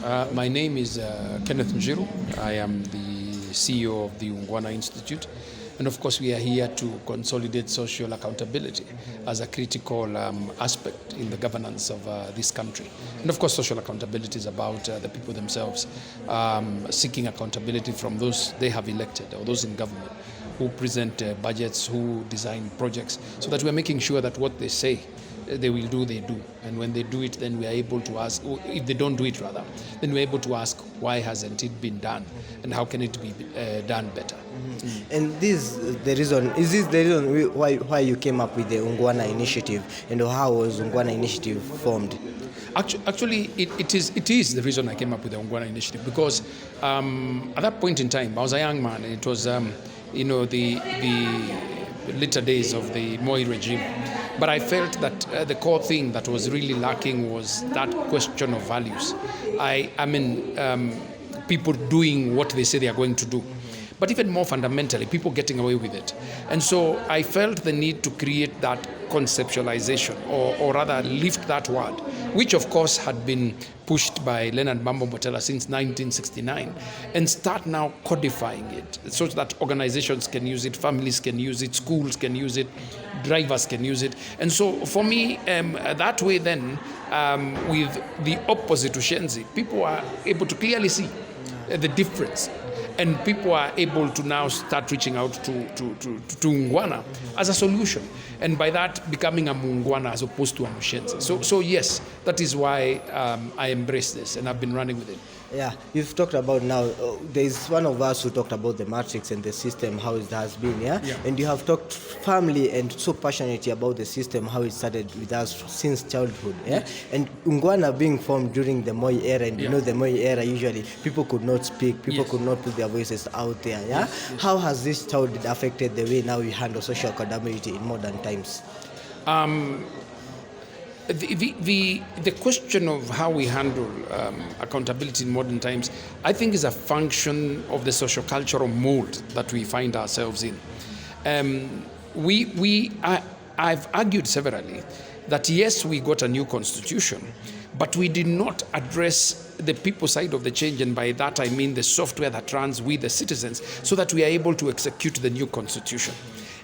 My name is Kenneth Njiru. I am the CEO of the Ungwana Institute. And of course, we are here to consolidate social accountability as a critical aspect in the governance of this country. And of course, social accountability is about the people themselves seeking accountability from those they have elected or those in government who present budgets, who design projects, so that we're making sure that what they say they will do, they do. And when they do it, then we are able to ask, or if they don't do it rather, then we're able to ask, why hasn't it been done? And how can it be done better? Mm-hmm. And is this the reason why you came up with the Ungwana Initiative? And how was Ungwana Initiative formed? Actually, it is the reason I came up with the Ungwana Initiative, because at that point in time, I was a young man, and it was, the later days of the Moi regime. But I felt that the core thing that was really lacking was that question of values. People doing what they say they are going to do. But even more fundamentally, people getting away with it. And so I felt the need to create that conceptualization, or rather lift that word, which of course had been pushed by Leonard Mambo Mbotela since 1969, and start now codifying it so that organizations can use it, families can use it, schools can use it, drivers can use it. And so for me, that way then, with the opposite to Shenzi, people are able to clearly see the difference. And people are able to now start reaching out to Ungwana as a solution. And by that, becoming a Mungwana as opposed to a Mushenzi. So yes, that is why I embrace this, and I've been running with it. Yeah, you've talked about now, there's one of us who talked about the matrix and the system, how it has been, yeah? And you have talked firmly and so passionately about the system, how it started with us since childhood, yeah? And Ungwana being formed during the Moi era, and you know the Moi era, usually people could not speak, people could not put their voices out there, yeah? How has this childhood affected the way now we handle social accountability in modern times? The question of how we handle accountability in modern times, I think, is a function of the socio-cultural mold that we find ourselves in. I've argued severally that yes, we got a new constitution, but we did not address the people side of the change, and by that I mean the software that runs with the citizens, so that we are able to execute the new constitution.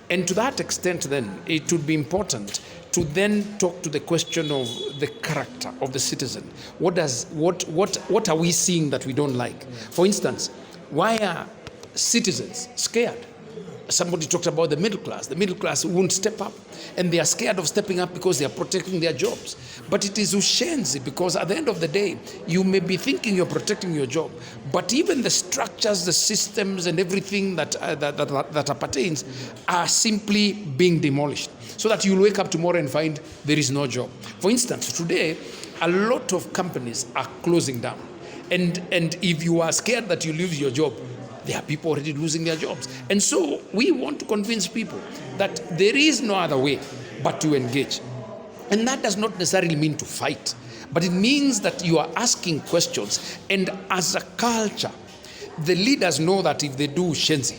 And to that extent, then, it would be important to then talk to the question of the character of the citizen. What are we seeing that we don't like? For instance, why are citizens scared? Somebody talked about the middle class. The middle class won't step up, and they are scared of stepping up because they are protecting their jobs. But it is ushenzi, because at the end of the day, you may be thinking you're protecting your job, but even the structures, the systems, and everything that appertains are simply being demolished, so that you'll wake up tomorrow and find there is no job. For instance, today, a lot of companies are closing down. And if you are scared that you lose your job, there are people already losing their jobs. And so we want to convince people that there is no other way but to engage. And that does not necessarily mean to fight, but it means that you are asking questions. And as a culture, the leaders know that if they do shenzi,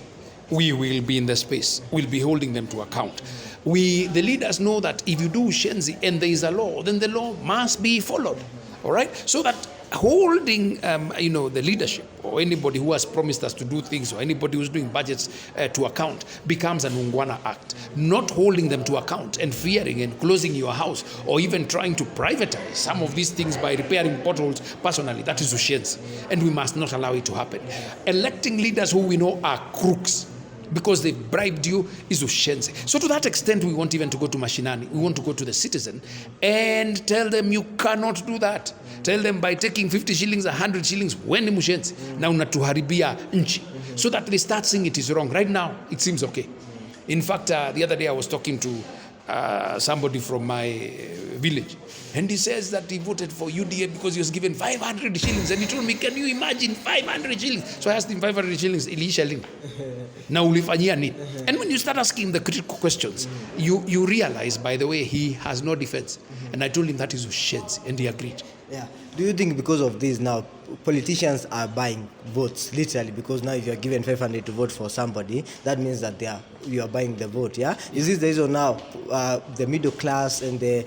we will be in the space. We'll be holding them to account. The leaders know that if you do shenzi and there is a law, then the law must be followed. All right? So that holding, the leadership, or anybody who has promised us to do things, or anybody who's doing budgets to account, becomes an Ungwana act. Not holding them to account and fearing and closing your house, or even trying to privatize some of these things by repairing potholes personally. That is ushenzi, and we must not allow it to happen. Electing leaders who we know are crooks because they bribed you is ushenzi. So to that extent, we want even to go to mashinani. We want to go to the citizen and tell them you cannot do that. Tell them by taking 50 shillings, 100 shillings, when ni mushenzi, na unatuharibia nchi. So that they start saying it is wrong. Right now, it seems okay. In fact, the other day I was talking to somebody from my village, and he says that he voted for UDA because he was given 500 shillings. And he told me, can you imagine 500 shillings? So I asked him, 500 shillings, ilisha lini? Na ulifanyia nini? And when you start asking the critical questions, you realize, by the way, he has no defense. And I told him that is ushenzi, and he agreed. Yeah. Do you think because of this now, politicians are buying votes, literally? Because now if you're given 500 to vote for somebody, that means that you are buying the vote, yeah? Is this the reason now the middle class and the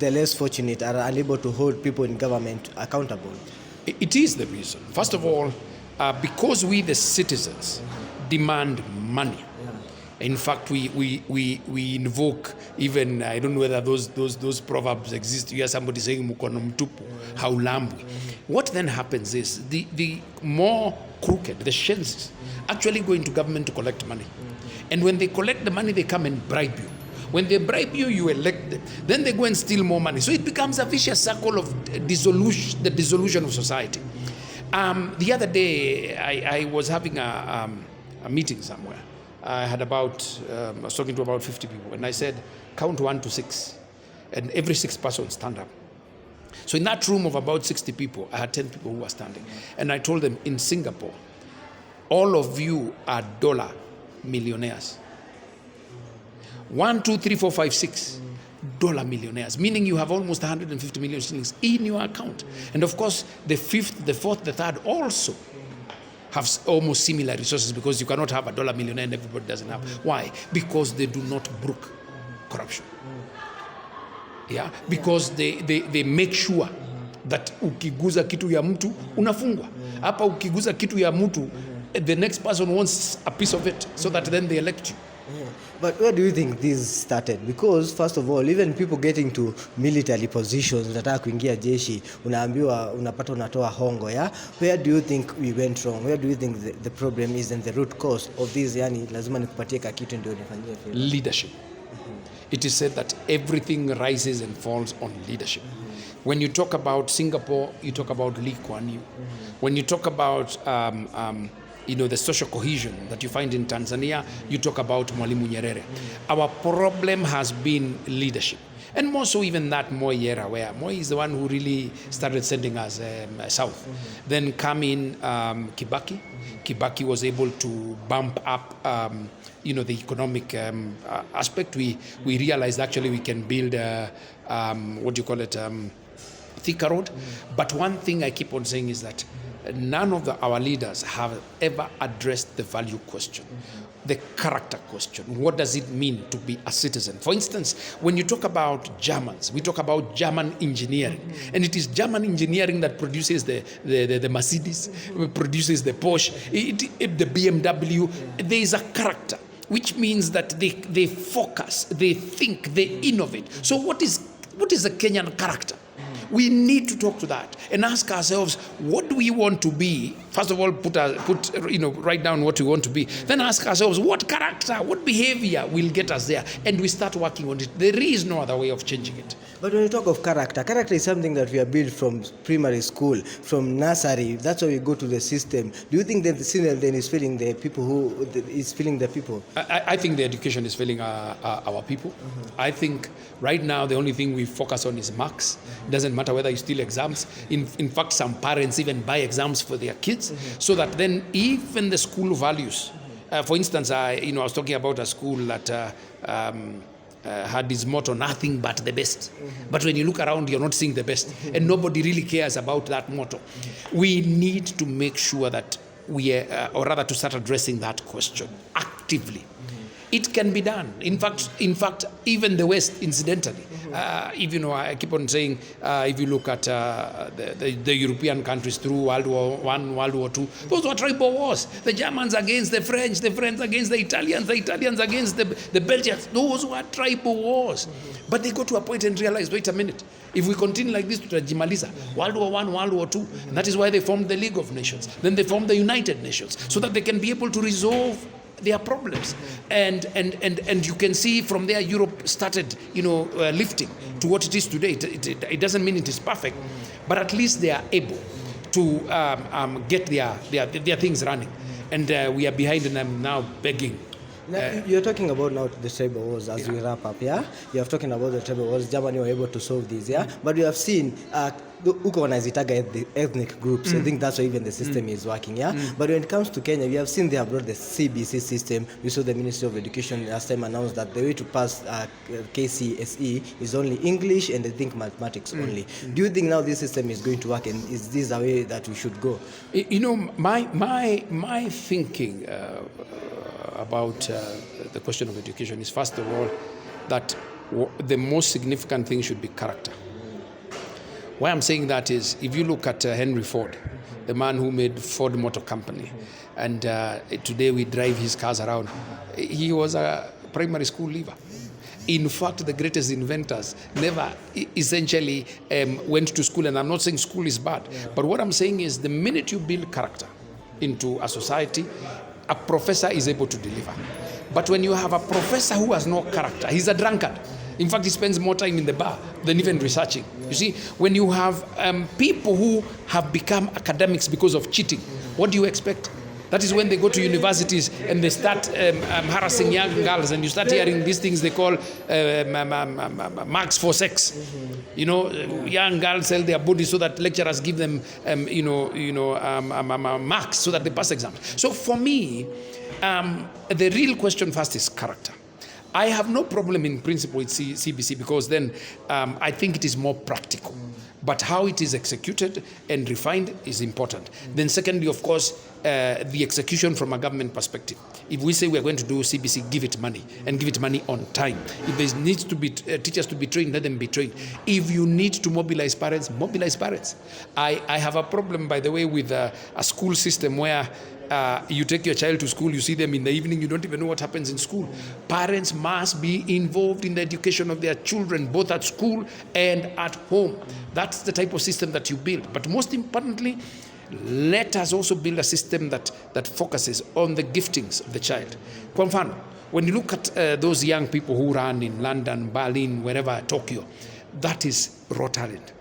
less fortunate are unable to hold people in government accountable? It is the reason. First of all, because we the citizens demand money. In fact, we invoke even, I don't know whether those proverbs exist. You hear somebody saying mukono mtupu haulambwi. What then happens is the more crooked, the shenzis, actually go into government to collect money. And when they collect the money, they come and bribe you. When they bribe you, you elect them. Then they go and steal more money. So it becomes a vicious circle of the dissolution of society. The other day, I was having a meeting somewhere. I had I was talking to about 50 people, and I said, count 1 to 6, and every 6 persons stand up. So in that room of about 60 people, I had 10 people who were standing. And I told them, in Singapore, all of you are dollar millionaires. 1, 2, 3, 4, 5, 6 dollar millionaires, meaning you have almost 150 million shillings in your account. And of course, the 5th, the 4th, the 3rd also have almost similar resources, because you cannot have a dollar millionaire and everybody doesn't have. Why? Because they do not brook corruption. Yeah, because they make sure that ukiguza kitu ya mtu unafungwa. Hapa ukiguza kitu ya mtu, the next person wants a piece of it, so that then they elect you. Yeah. But where do you think this started? Because first of all, even people getting to military positions, unataka kuingia jeshi, unaambiwa unapata unatoa hongo, yeah? Where do you think we went wrong? Where do you think the problem is and the root cause of this, yani lazima nikupatie ka kitu ndio nifanyie vile? Leadership. It is said that everything rises and falls on leadership. When you talk about Singapore, you talk about Lee Kuan Yew. When you talk about the social cohesion that you find in Tanzania, you talk about Mwalimu Nyerere. Our problem has been leadership. And more so even that Moi era, where Moi is the one who really started sending us south. Then come in Kibaki. Kibaki was able to bump up the economic aspect. We realized actually we can build thicker road. But one thing I keep on saying is that none of our leaders have ever addressed the value question, the character question. What does it mean to be a citizen? For instance, when you talk about Germans, we talk about German engineering. And it is German engineering that produces the Mercedes, produces the Porsche, the BMW. There is a character, which means that they focus, they think, they innovate. So what is the Kenyan character? We need to talk to that and ask ourselves, what do we want to be? First of all, write down what we want to be. Then ask ourselves, what character, what behavior will get us there? And we start working on it. There is no other way of changing it. But when you talk of character is something that we are built from primary school, from nursery. That's how we go to the system. Do you think that the system then is failing the people I think the education is failing our people. I think right now the only thing we focus on is marks. It doesn't matter whether you steal exams. In fact, some parents even buy exams for their kids, so that then even the school values. For instance, I was talking about a school that had this motto, nothing but the best. But when you look around, you're not seeing the best. And nobody really cares about that motto. We need to make sure that or rather to start addressing that question actively. It can be done. In fact, even the West, incidentally, I keep on saying, if you look at the European countries through World War I, World War II, those were tribal wars. The Germans against the French against the Italians against the Belgians. Those were tribal wars. But they got to a point and realized, wait a minute, if we continue like this, tutajimaliza. World War I, World War II, and that is why they formed the League of Nations. Then they formed the United Nations, so that they can be able to resolve their problems. And you can see from there Europe started lifting to what it is today. It doesn't mean it is perfect, but at least they are able to get their things running. And we are behind, and I'm now begging. Now, you're talking about now the tribal wars as we wrap up, yeah? You're talking about the tribal wars. Germany were able to solve these, yeah? But we have seen the ethnic groups. I think that's why even the system is working, yeah? But when it comes to Kenya, we have seen they have brought the CBC system. We saw the Ministry of Education last time announced that the way to pass KCSE is only English and I think mathematics only. Do you think now this system is going to work, and is this the way that we should go? My thinking about the question of education is, first of all, that the most significant thing should be character. Why I'm saying that is, if you look at Henry Ford, the man who made Ford Motor Company, and today we drive his cars around, he was a primary school leaver. In fact, the greatest inventors never essentially went to school, and I'm not saying school is bad, but what I'm saying is the minute you build character into a society, a professor is able to deliver. But when you have a professor who has no character, he's a drunkard. In fact, he spends more time in the bar than even researching. You see, when you have people who have become academics because of cheating, what do you expect? That is when they go to universities and they start harassing young girls, and you start hearing these things they call marks for sex. You know, young girls sell their bodies so that lecturers give them, marks so that they pass exams. So for me, the real question first is character. I have no problem in principle with CBC because then I think it is more practical. But how it is executed and refined is important. Then secondly, of course, the execution from a government perspective. If we say we are going to do CBC, give it money, and give it money on time. If there needs to be teachers to be trained, let them be trained. If you need to mobilize parents, mobilize parents. I have a problem, by the way, with a school system where you take your child to school, you see them in the evening, you don't even know what happens in school. Parents must be involved in the education of their children, both at school and at home. That's the type of system that you build. But most importantly, let us also build a system that focuses on the giftings of the child. Kwa mfano, when you look at those young people who run in London, Berlin, wherever, Tokyo, that is raw talent.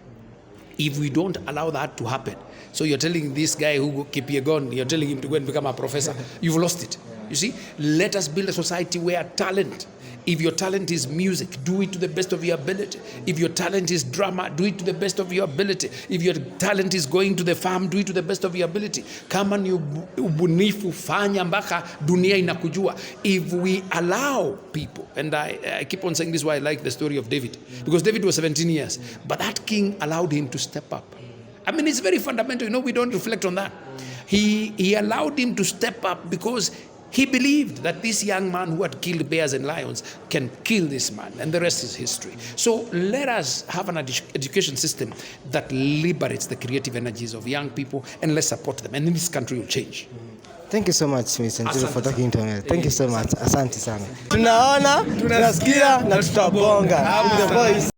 If we don't allow that to happen, so you're telling this guy who keep your gun, you're telling him to go and become a professor, you've lost it. You see, let us build a society where talent, if your talent is music, do it to the best of your ability. If your talent is drama, do it to the best of your ability. If your talent is going to the farm, do it to the best of your ability. Kama ni ubunifu, fanya mpaka dunia inakujua. If we allow people, and I keep on saying this is why I like the story of David, because David was 17 years, but that king allowed him to step up. I mean, it's very fundamental. You know, we don't reflect on that. He allowed him to step up because he believed that this young man who had killed bears and lions can kill this man, and the rest is history. So let us have an education system that liberates the creative energies of young people, and let's support them, and then this country will change. Thank you so much, Mr. Njiru, for talking to me. Thank you so much. Asante sana. Tunaona, tunasikia na tutabonga. The voice.